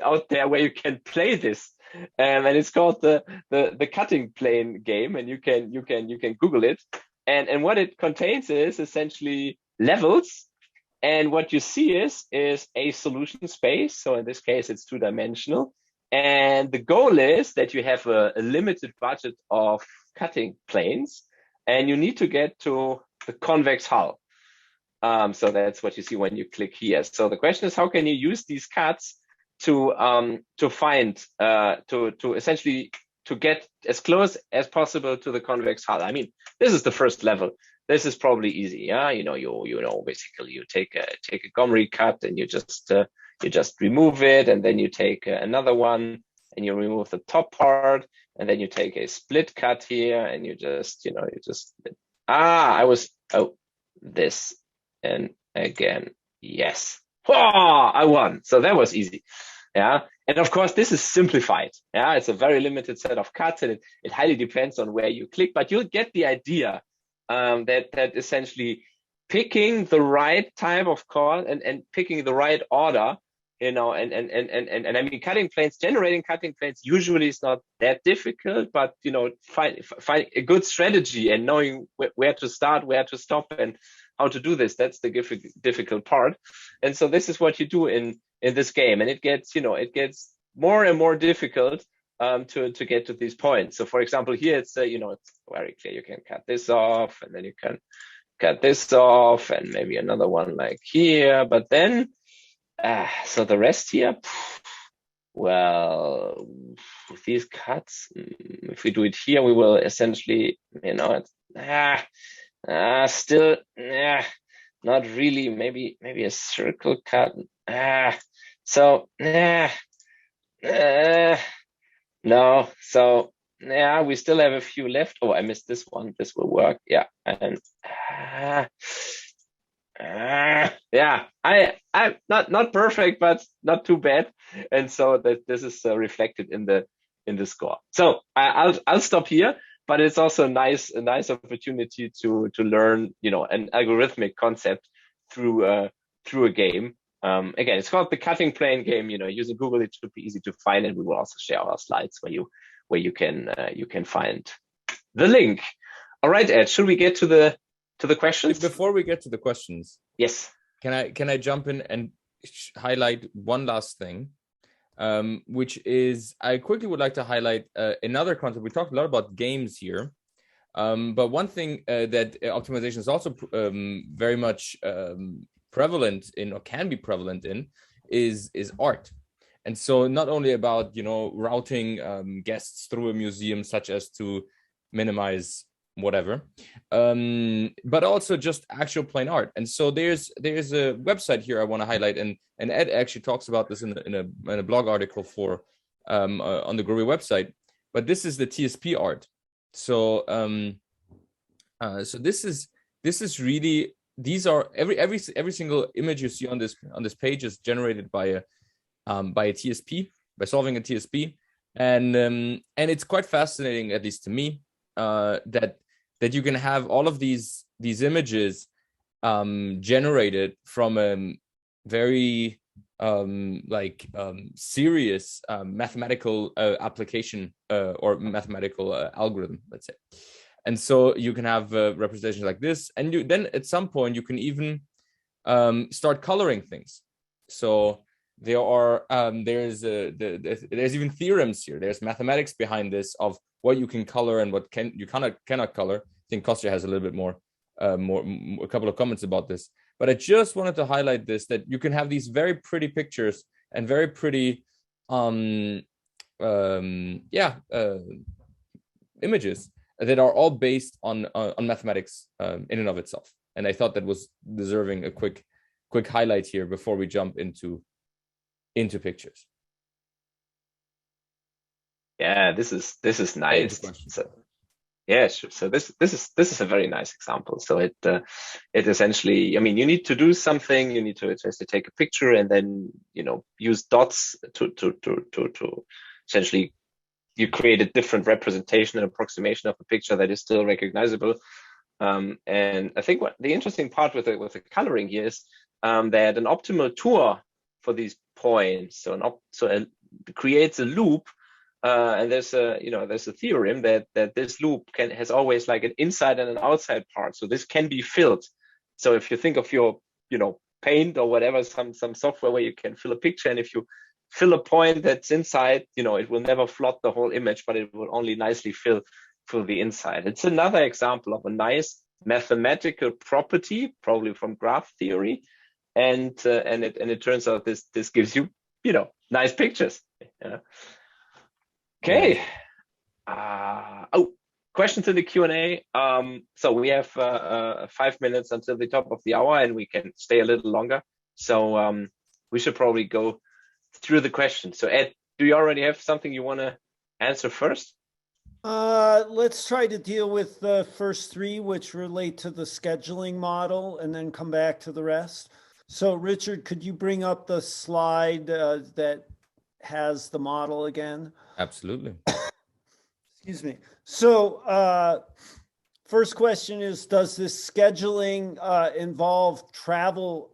out there where you can play this, and it's called the cutting plane game, and you can Google it. And what it contains is essentially levels. And what you see is a solution space. So in this case, it's two-dimensional. And the goal is that you have a limited budget of cutting planes, and you need to get to the convex hull. So that's what you see when you click here. So the question is, how can you use these cuts to essentially to get as close as possible to the convex hull? I mean, this is the first level. This is probably easy, yeah. Basically you take a Gomery cut, and you just remove it, and then you take another one, and you remove the top part, and then you take a split cut here, and this, and again, yes, I won. So that was easy, yeah. And of course, this is simplified, yeah. It's a very limited set of cuts, and it highly depends on where you click, but you'll get the idea. That essentially picking the right type of call and picking the right order I mean, generating cutting planes usually is not that difficult, but find a good strategy and knowing where to start, where to stop, and how to do this. That's the difficult part. And so this is what you do in this game, and it gets more and more difficult to get to these points. So for example, here it's it's very clear. You can cut this off, and then you can cut this off, and maybe another one like here. But then, so the rest here, well, with these cuts, if we do it here, we will essentially, still, not really. Maybe a circle cut. So, no. So, we still have a few left. Oh, I missed this one. This will work. Yeah, and I'm not perfect, but not too bad. And so that this is reflected in the score. So I'll stop here. But it's also a nice opportunity to learn, an algorithmic concept through a game. Again, it's called the cutting plane game. Using Google, it should be easy to find, and we will also share our slides where you can find the link. All right, Ed, should we get to the questions? Before we get to the questions, yes. Can I jump in and highlight one last thing? Which is, I quickly would like to highlight another concept. We talked a lot about games here, but one thing that optimization is also very much prevalent in, or can be prevalent in, is art. And so not only about routing guests through a museum, such as to minimize whatever, but also just actual plain art. And so there's a website here I want to highlight, and Ed actually talks about this in a blog article for on the Gurobi website. But this is the TSP art. So so this is really, these are every single image you see on this page is generated by a TSP, by solving a TSP, and it's quite fascinating, at least to me, that you can have all of these images generated from a very serious mathematical application or mathematical algorithm, let's say. And so you can have representations like this, and then at some point you can even start coloring things. So there are there's even theorems here. There's mathematics behind this of what you can color and what you cannot color. I think Kostja has a little bit more a couple of comments about this. But I just wanted to highlight this, that you can have these very pretty pictures and very pretty images that are all based on mathematics in and of itself. And I thought that was deserving a quick highlight here before we jump into pictures. Yeah, this is nice. Yeah, sure. So this is a very nice example. So it essentially, I mean, you need to do something. You need to essentially take a picture and then use dots to essentially you create a different representation and approximation of a picture that is still recognizable. And I think what the interesting part with the coloring here is that an optimal tour for these points, it creates a loop. And there's a theorem that this loop has always like an inside and an outside part. So this can be filled. So if you think of your Paint or whatever, some software where you can fill a picture, and if you fill a point that's inside, it will never flood the whole image, but it will only nicely fill the inside. It's another example of a nice mathematical property, probably from graph theory, and it turns out this gives you nice pictures. Yeah. Okay. Questions in the Q&A. So we have 5 minutes until the top of the hour, and we can stay a little longer. So we should probably go through the questions. So Ed, do you already have something you want to answer first? Let's try to deal with the first three, which relate to the scheduling model, and then come back to the rest. So Richard, could you bring up the slide that has the model again? Absolutely. Excuse me. So first question is, does this scheduling involve travel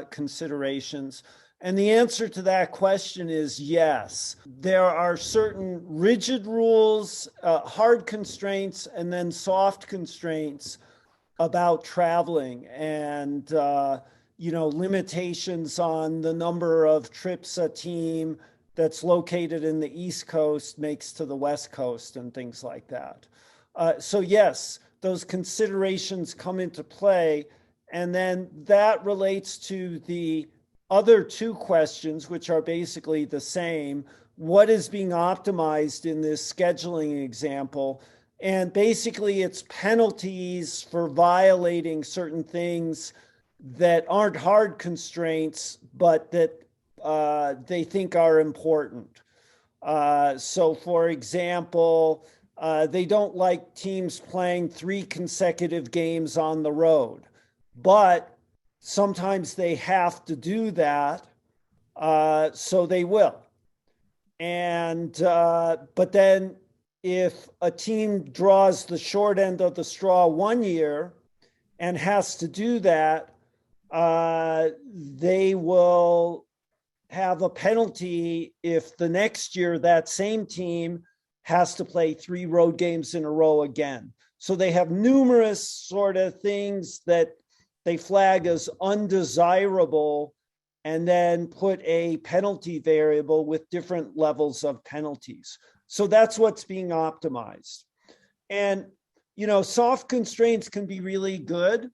considerations? And the answer to that question is yes. There are certain rigid rules, hard constraints, and then soft constraints about traveling, and limitations on the number of trips a team that's located in the East Coast makes to the West Coast and things like that. So yes, those considerations come into play. And then that relates to the other two questions, which are basically the same. What is being optimized in this scheduling example? And basically, it's penalties for violating certain things that aren't hard constraints, but that they think are important. So, for example, they don't like teams playing 3 consecutive games on the road, but sometimes they have to do that, so they will. And but then if a team draws the short end of the straw one year and has to do that, they will have a penalty if the next year that same team has to play 3 road games in a row again. So they have numerous sort of things that they flag as undesirable and then put a penalty variable with different levels of penalties. So that's what's being optimized. And, soft constraints can be really good,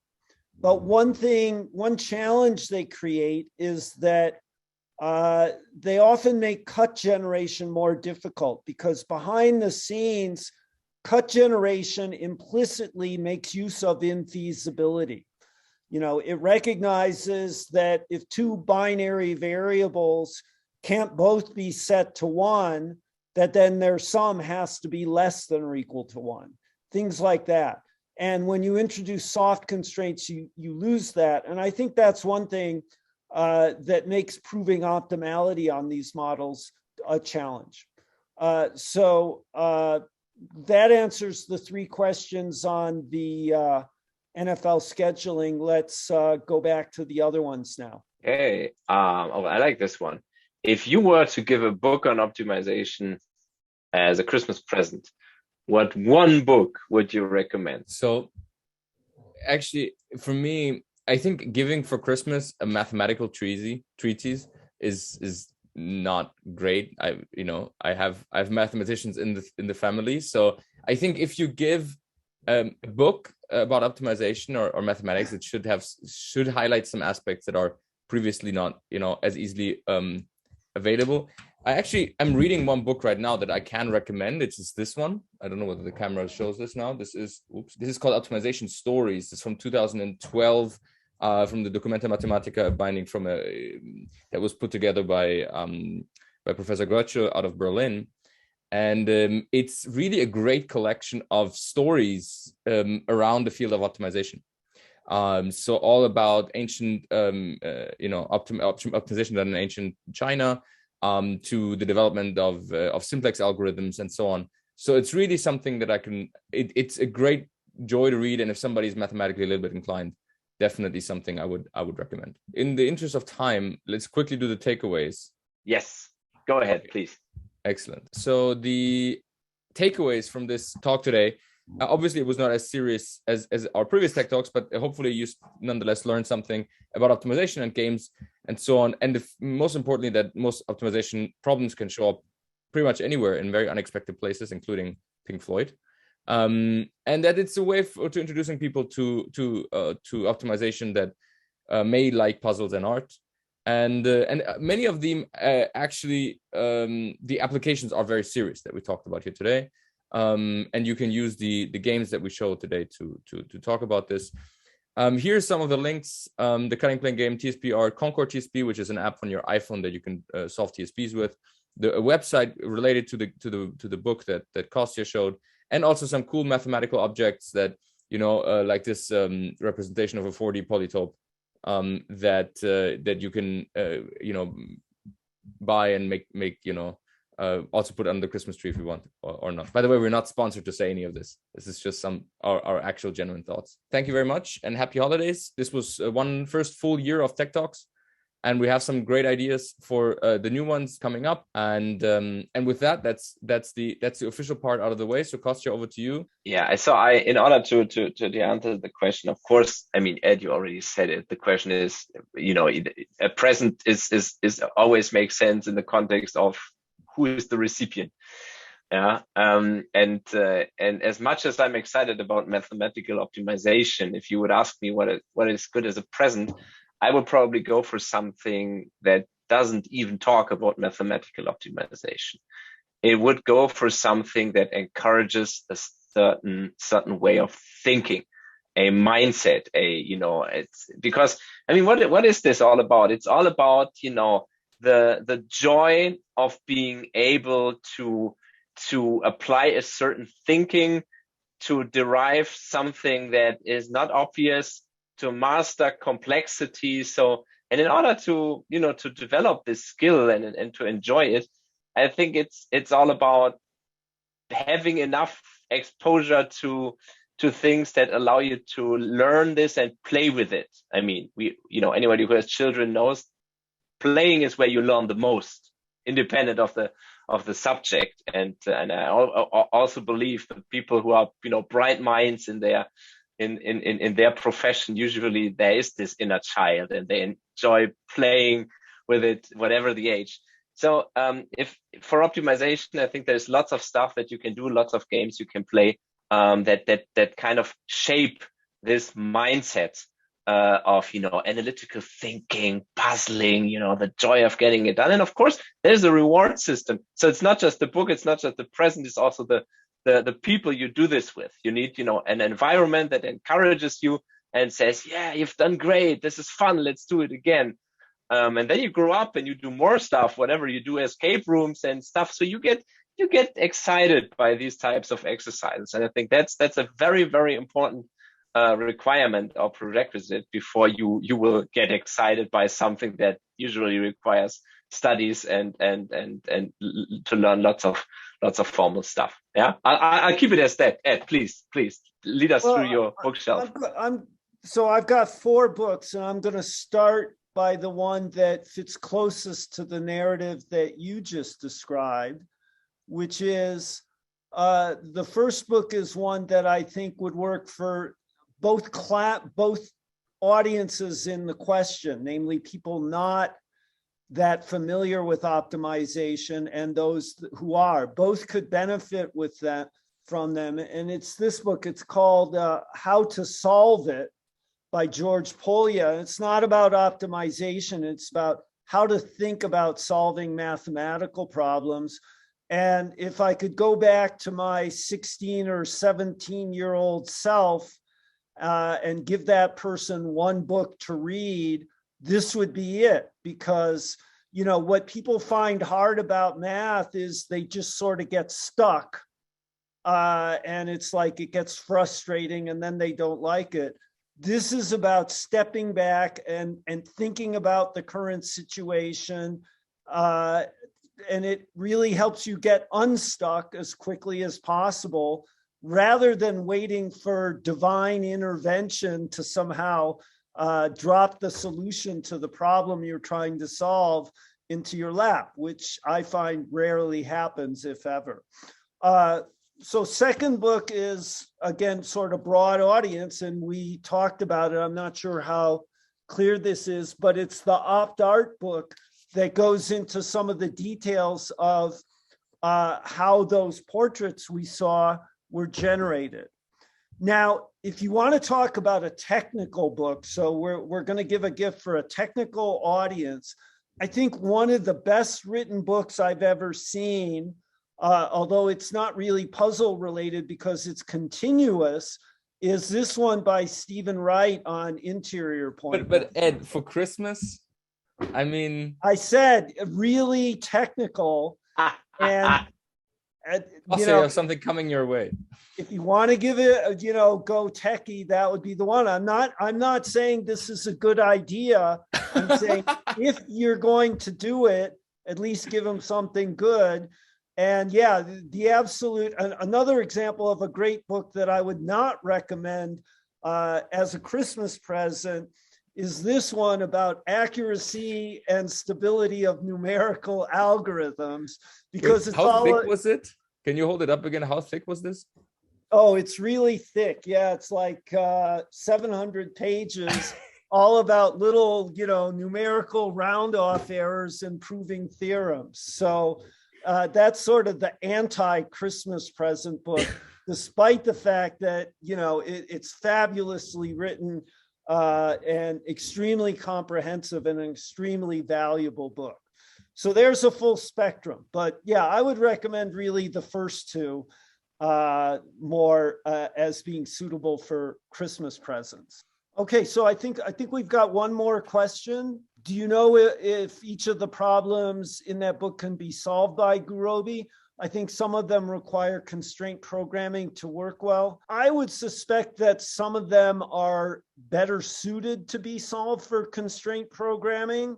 but one challenge they create is that they often make cut generation more difficult, because behind the scenes, cut generation implicitly makes use of infeasibility. It recognizes that if 2 binary variables can't both be set to 1, that then their sum has to be less than or equal to 1, things like that. And when you introduce soft constraints, you lose that. And I think that's one thing that makes proving optimality on these models a challenge. So that answers the 3 questions on the NFL scheduling. Let's go back to the other ones now. Okay, I like this one. If you were to give a book on optimization as a Christmas present, what one book would you recommend? So actually, for me, I think giving for Christmas a mathematical treatise is not great. I have mathematicians in the family, so I think if you give a book about optimization or mathematics, it should highlight some aspects that are previously not as easily available. I'm reading one book right now that I can recommend. It's just this one. I don't know whether the camera shows this now. This is called Optimization Stories. It's from 2012, from the Documenta Mathematica binding that was put together by Professor Goethe out of Berlin. And it's really a great collection of stories around the field of optimization. So all about ancient, optimization done in ancient China, to the development of simplex algorithms and so on. So it's really something that it's a great joy to read. And if somebody's mathematically a little bit inclined, definitely something I would recommend. In the interest of time, let's quickly do the takeaways. Yes, go ahead, please. Excellent. So the takeaways from this talk today, obviously it was not as serious as our previous tech talks, but hopefully you nonetheless learned something about optimization and games and so on. And most importantly, that most optimization problems can show up pretty much anywhere in very unexpected places, including Pink Floyd. And that it's a way to introducing people to optimization that may like puzzles and art. And many of them actually, the applications are very serious that we talked about here today. And you can use the games that we showed today to talk about this. Here's some of the links. The cutting plane game TSP art, Concord TSP, which is an app on your iPhone that you can solve TSPs with. A website related to the book that Kostja showed, and also some cool mathematical objects that like this representation of a 4D polytope that you can buy and make also put under the Christmas tree if you want or not. By the way, we're not sponsored to say any of this. This is just our actual genuine thoughts. Thank you very much and happy holidays. This was one first full year of Tech Talks. and we have some great ideas for the new ones coming up. And with that, that's the official part out of the way. So Kostja, over to you. Yeah, so in order to answer the question, of course, I mean, Ed, you already said it. The question is, a present is always makes sense in the context of who is the recipient. Yeah, and as much as I'm excited about mathematical optimization, if you would ask me what is good as a present, I would probably go for something that doesn't even talk about mathematical optimization. It would go for something that encourages a certain way of thinking, a mindset, it's because, I mean, what is this all about? It's all about, the joy of being able to apply a certain thinking, to derive something that is not obvious, to master complexity. So, and in order to, to develop this skill and to enjoy it, I think it's all about having enough exposure to things that allow you to learn this and play with it. I mean, anybody who has children knows playing is where you learn the most, independent of the subject. And I also believe that people who are, bright minds in their profession, usually there is this inner child and they enjoy playing with it, whatever the age. So if for optimization, I think there's lots of stuff that you can do, lots of games you can play that kind of shape this mindset of, analytical thinking, puzzling, the joy of getting it done. And of course, there's a reward system. So it's not just the book, it's not just the present, it's also the people you do this with. You need, an environment that encourages you and says, yeah, you've done great. This is fun. Let's do it again. And then you grow up and you do more stuff, whatever you do, escape rooms and stuff. So you get excited by these types of exercises. And I think that's a very, very important requirement or prerequisite before you will get excited by something that usually requires studies and to learn lots of formal stuff. Yeah, I'll keep it as that. Ed, please lead us through your bookshelf. So I've got 4 books, and I'm going to start by the one that fits closest to the narrative that you just described, which is the first book is one that I think would work for both audiences in the question, namely people not that familiar with optimization and those who are. Both could benefit from them. And it's this book. It's called How to Solve It by George Polya. It's not about optimization. It's about how to think about solving mathematical problems. And if I could go back to my 16 or 17-year-old self and give that person one book to read, this would be it. Because, what people find hard about math is they just sort of get stuck. And it's like it gets frustrating and then they don't like it. This is about stepping back and thinking about the current situation. And it really helps you get unstuck as quickly as possible, rather than waiting for divine intervention to somehow drop the solution to the problem you're trying to solve into your lap, which I find rarely happens, if ever. So second book is, again, sort of broad audience, and we talked about it. I'm not sure how clear this is, but it's the OptArt book that goes into some of the details of how those portraits we saw were generated. Now, if you want to talk about a technical book, so we're going to give a gift for a technical audience, I think one of the best written books I've ever seen, although it's not really puzzle related because it's continuous, is this one by Stephen Wright on interior point. But Ed, for Christmas, I mean, I said really technical, and also you have something coming your way. If you want to give it, go techie, that would be the one. I'm not saying this is a good idea. I'm saying if you're going to do it, at least give them something good. And yeah, the absolute, another example of a great book that I would not recommend as a Christmas present is this one about accuracy and stability of numerical algorithms, because it's how all thick was it? Can you hold it up again? How thick was this? Oh, it's really thick. Yeah, it's like 700 pages, all about little, numerical round-off errors and proving theorems. So that's sort of the anti-Christmas present book, despite the fact that, it's fabulously written and extremely comprehensive and an extremely valuable book. So there's a full spectrum. But yeah, I would recommend really the first two more as being suitable for Christmas presents. Okay, so I think we've got one more question. Do you know if each of the problems in that book can be solved by Gurobi? I think some of them require constraint programming to work well. I would suspect that some of them are better suited to be solved for constraint programming,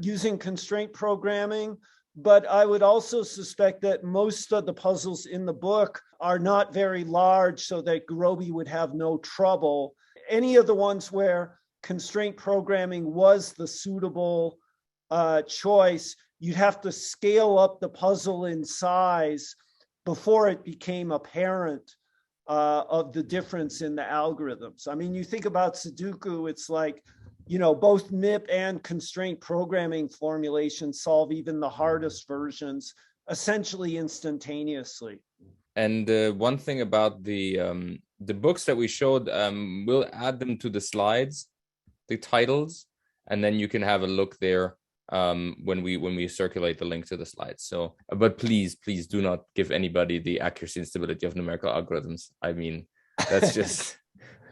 using constraint programming. But I would also suspect that most of the puzzles in the book are not very large, so that Gurobi would have no trouble. Any of the ones where constraint programming was the suitable choice, you'd have to scale up the puzzle in size before it became apparent of the difference in the algorithms. I mean, you think about Sudoku, it's like, both MIP and constraint programming formulations solve even the hardest versions essentially instantaneously. And one thing about the books that we showed, we'll add them to the slides, the titles, and then you can have a look there when we circulate the link to the slides. So, but please do not give anybody the accuracy and stability of numerical algorithms. I mean, that's just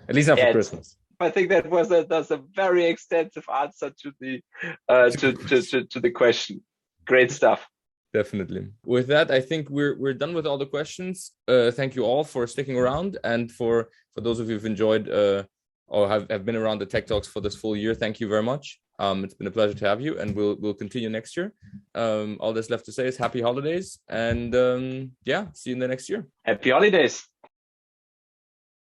at least not for Christmas. I think that's a very extensive answer to the to the question. Great stuff. Definitely. With that, I think we're done with all the questions. Thank you all for sticking around, and for those of you who've enjoyed or have been around the Tech Talks for this full year, thank you very much. It's been a pleasure to have you, and we'll continue next year. All that's left to say is happy holidays, and see you in the next year. Happy holidays.